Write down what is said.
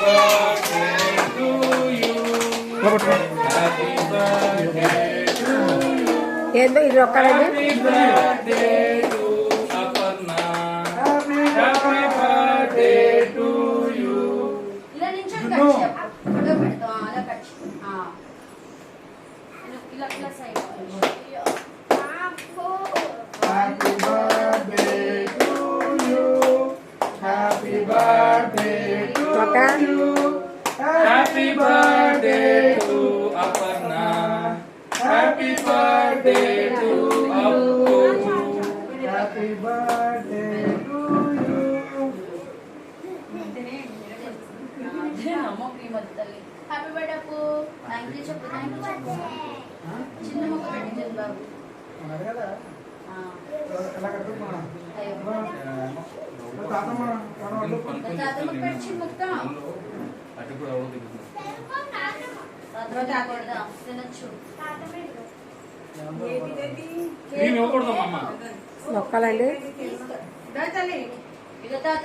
birthday to you. Happy birthday to you. ఏందో ఇది ఒక్కడేది. Happy birthday to Aparna. Happy birthday to you. ఇలా నించొని cut చెప్పు. ఇలా పెడతాం అలా కట్ ఇలా ఇలా side Happy birthday to you. Happy birthday to you. Happy birthday to Aparna. Happy birthday to Appu. Happy birthday to you. అమ్మ ప్రియమతి తల్లి హ్యాపీ బర్త్డే అప్పు. థ్యాంక్ యూ చెప్పు. థ్యాంక్ యూ చెప్పు. చిన్న మొక్క పెట్టింది బాబు. తాతమ్మ పెట్టి మొత్తం తినచ్చు. నొక్కాలండి. ఇక తాత